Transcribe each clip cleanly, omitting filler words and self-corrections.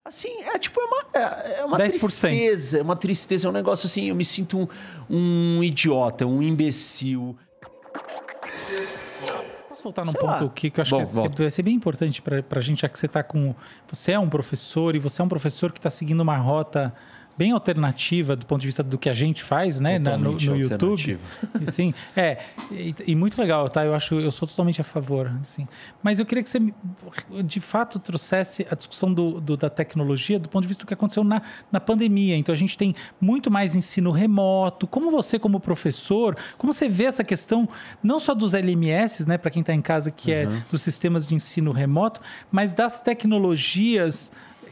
Assim, é uma 10%. tristeza. É uma tristeza, é um negócio assim, eu me sinto um idiota, um imbecil. Posso voltar num Sei ponto lá. aqui que eu acho que vai ser bem importante pra gente, já que você tá com... Você é um professor e você é um professor que está seguindo uma rota bem alternativa do ponto de vista do que a gente faz, né, no YouTube. E, sim, e muito legal, tá? Eu sou totalmente a favor, assim. Mas eu queria que você, de fato, trouxesse a discussão da tecnologia do ponto de vista do que aconteceu na pandemia. Então, a gente tem muito mais ensino remoto. Como você, como professor, como você vê essa questão, não só dos LMS, né, para quem está em casa, que é dos sistemas de ensino remoto, mas das tecnologias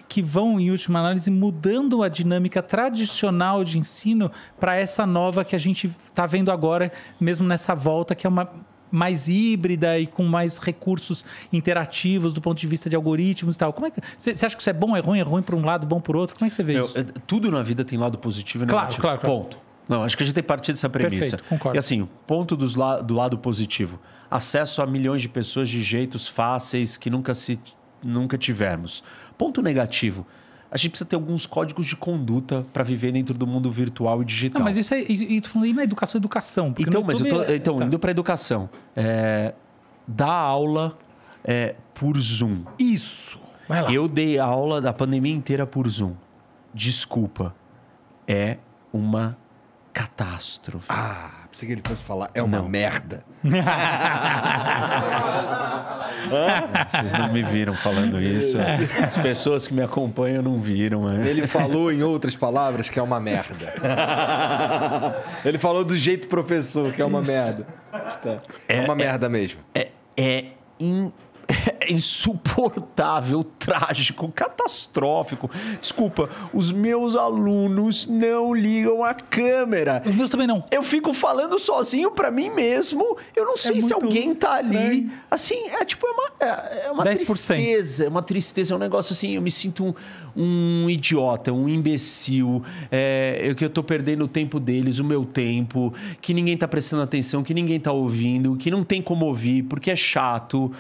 que vão, em última análise, mudando a dinâmica tradicional de ensino para essa nova que a gente está vendo agora, mesmo nessa volta, que é uma mais híbrida e com mais recursos interativos do ponto de vista de algoritmos e tal. Como é que você acha que isso é bom, é ruim para um lado, bom para o outro? Como é que você vê isso? Tudo na vida tem lado positivo e negativo. Claro. Ponto. Não, acho que a gente tem que partir dessa premissa. Perfeito, concordo. E assim, o ponto do lado positivo. Acesso a milhões de pessoas de jeitos fáceis que nunca tivemos. Ponto negativo. A gente precisa ter alguns códigos de conduta para viver dentro do mundo virtual e digital. Não, mas isso tô falando aí na educação. Então, indo para a educação. Dar aula por Zoom. Isso. Vai lá. Eu dei aula da pandemia inteira por Zoom. Desculpa. É uma catástrofe. Pensei que ele fosse falar, é uma merda. Vocês não me viram falando isso. As pessoas que me acompanham não viram. Ele falou, em outras palavras, que é uma merda. Ele falou do jeito professor, que é uma merda. É uma merda mesmo. É insuportável, trágico, catastrófico. Desculpa, os meus alunos não ligam a câmera. Os meus também não. Eu fico falando sozinho pra mim mesmo. Eu não sei se alguém tá ali. Assim, é uma 10%. tristeza. É uma tristeza, é um negócio assim, eu me sinto um idiota, um imbecil. Que eu tô perdendo o tempo deles, o meu tempo, que ninguém tá prestando atenção, que ninguém tá ouvindo, que não tem como ouvir, porque é chato.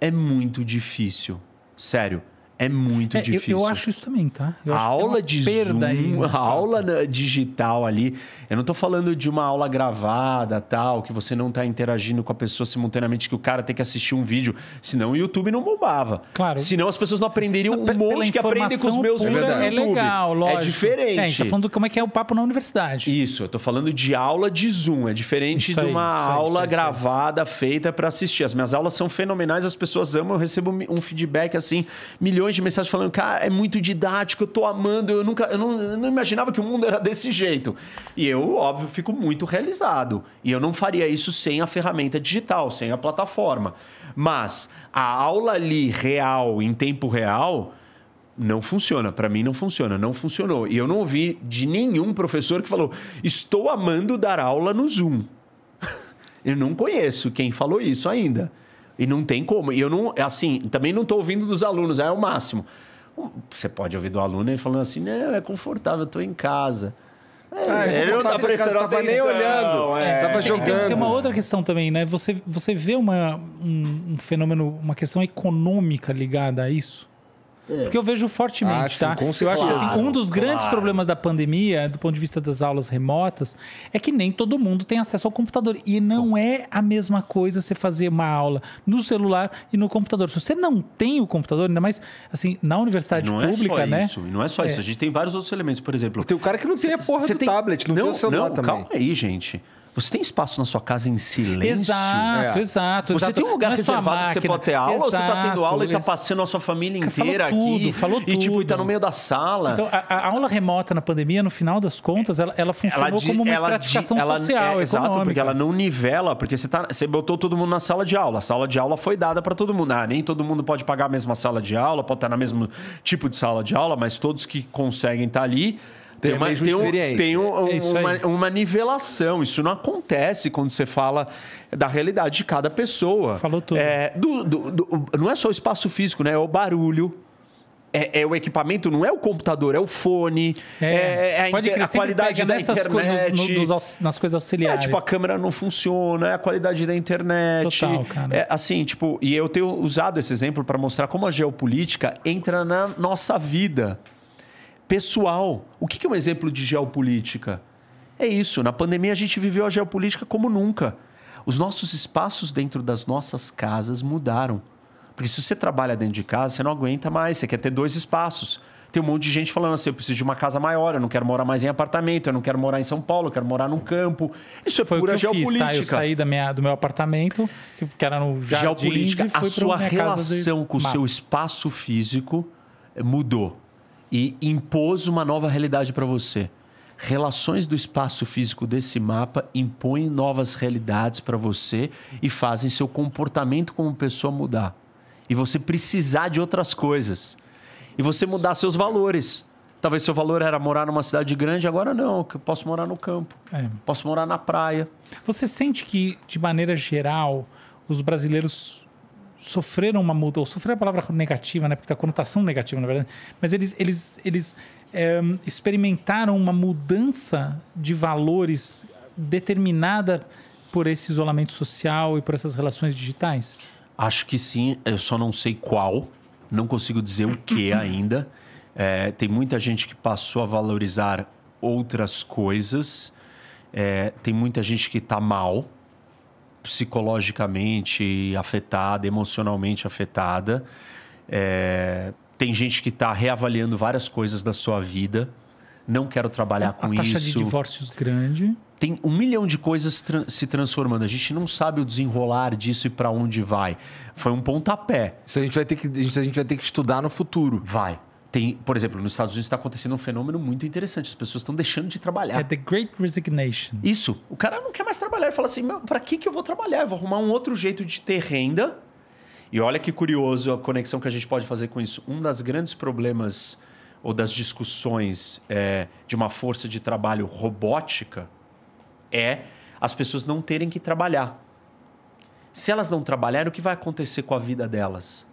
É muito difícil. Sério. É muito difícil. Eu acho isso também, tá? A aula de Zoom, a aula digital ali... Eu não estou falando de uma aula gravada, tal, que você não está interagindo com a pessoa simultaneamente, que o cara tem que assistir um vídeo. Senão o YouTube não bombava. Claro. Senão as pessoas não aprenderiam um monte que aprendem com os meus vídeos no YouTube. É legal, lógico. É diferente. A gente está falando de como é que é o papo na universidade. Isso, eu estou falando de aula de Zoom. É diferente de uma aula gravada, feita para assistir. As minhas aulas são fenomenais, as pessoas amam. Eu recebo um feedback, assim, milhões de mensagens falando, cara, é muito didático, eu tô amando, eu não imaginava que o mundo era desse jeito. E eu, óbvio, fico muito realizado. E eu não faria isso sem a ferramenta digital, sem a plataforma. Mas a aula ali, real, em tempo real, não funciona. Para mim não funciona, não funcionou. E eu não ouvi de nenhum professor que falou, estou amando dar aula no Zoom. Eu não conheço quem falou isso ainda. E não tem como. E eu não, assim, também não estou ouvindo dos alunos, é o máximo. Você pode ouvir do aluno ele falando assim, não, é confortável, eu estou em casa. Ele não está prestando atenção, nem olhando. Estava jogando. Tem uma outra questão também, né? Você vê um fenômeno, uma questão econômica ligada a isso? Porque eu vejo fortemente, tá? Eu acho que assim, um dos grandes problemas da pandemia, do ponto de vista das aulas remotas, é que nem todo mundo tem acesso ao computador. E não é a mesma coisa você fazer uma aula no celular e no computador. Se você não tem o computador, ainda mais assim, na universidade pública, né? E não é só isso. A gente tem vários outros elementos. Por exemplo... Tem o cara que não tem a porra do tablet, não tem o celular também. Calma aí, gente. Você tem espaço na sua casa em silêncio? Exato. Você tem um lugar reservado que você pode ter aula, ou você está tendo aula e está passando a sua família inteira aqui? Falou tudo. E tipo, está no meio da sala. Então, a aula remota na pandemia, no final das contas, ela funcionou como uma estratificação social, exato, porque ela não nivela, porque você botou todo mundo na sala de aula. A sala de aula foi dada para todo mundo. Nem todo mundo pode pagar a mesma sala de aula, pode estar no mesmo tipo de sala de aula, mas todos que conseguem estar ali... Tem uma nivelação. Isso não acontece quando você fala da realidade de cada pessoa. Falou tudo. Não é só o espaço físico, né? É o barulho, É o equipamento, não é o computador, é o fone, a qualidade da internet. Nas coisas auxiliares. Tipo, a câmera não funciona, é a qualidade da internet. Total, cara. Assim, tipo, e eu tenho usado esse exemplo para mostrar como a geopolítica entra na nossa vida pessoal. O que é um exemplo de geopolítica? É isso. Na pandemia, a gente viveu a geopolítica como nunca. Os nossos espaços dentro das nossas casas mudaram. Porque se você trabalha dentro de casa, você não aguenta mais. Você quer ter 2 espaços. Tem um monte de gente falando assim, eu preciso de uma casa maior, eu não quero morar mais em apartamento, eu não quero morar em São Paulo, eu quero morar num campo. Isso é pura geopolítica. Eu saí do meu apartamento, que era no Jardins, geopolítica, a sua relação com o seu espaço físico mudou. E impôs uma nova realidade para você. Relações do espaço físico desse mapa impõem novas realidades para você e fazem seu comportamento como pessoa mudar. E você precisar de outras coisas. E você mudar seus valores. Talvez seu valor era morar numa cidade grande, agora não. Eu posso morar no campo. Posso morar na praia. Você sente que, de maneira geral, os brasileiros sofreram uma mudança... Ou sofreram a palavra negativa, né? Porque tem a conotação negativa, na verdade. Mas eles experimentaram uma mudança de valores determinada por esse isolamento social e por essas relações digitais? Acho que sim. Eu só não sei qual. Não consigo dizer o que ainda. Tem muita gente que passou a valorizar outras coisas. Tem muita gente que está mal, psicologicamente afetada, emocionalmente afetada. Tem gente que está reavaliando várias coisas da sua vida. Não quero trabalhar com isso. A taxa de divórcios grande. Tem 1 milhão de coisas se transformando. A gente não sabe o desenrolar disso e para onde vai. Foi um pontapé. Isso a gente vai ter que estudar no futuro. Vai. Por exemplo, nos Estados Unidos está acontecendo um fenômeno muito interessante. As pessoas estão deixando de trabalhar. The Great Resignation. Isso. O cara não quer mais trabalhar. Ele fala assim, para que eu vou trabalhar? Eu vou arrumar um outro jeito de ter renda. E olha que curioso a conexão que a gente pode fazer com isso. Um dos grandes problemas ou das discussões de uma força de trabalho robótica é as pessoas não terem que trabalhar. Se elas não trabalharem, o que vai acontecer com a vida delas?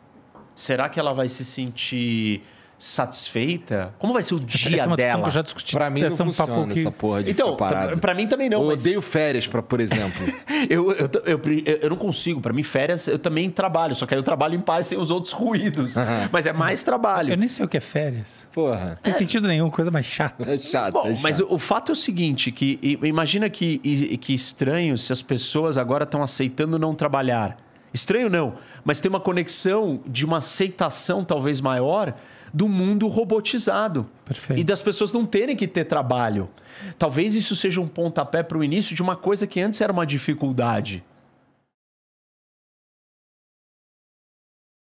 Será que ela vai se sentir satisfeita? Como vai ser o dia dela? Que eu já discuti. Pra mim não funciona essa porra de ficar parado. Pra mim também não. Eu odeio férias, por exemplo. eu não consigo. Pra mim, férias, eu também trabalho. Só que aí eu trabalho em paz sem os outros ruídos. Mas é mais trabalho. Eu nem sei o que é férias. Porra. Não tem sentido nenhum, coisa mais chata. É chato. Bom, mas o fato é o seguinte, que imagina que estranho se as pessoas agora estão aceitando não trabalhar. Estranho não, mas tem uma conexão de uma aceitação talvez maior do mundo robotizado. Perfeito. E das pessoas não terem que ter trabalho. Talvez isso seja um pontapé para o início de uma coisa que antes era uma dificuldade.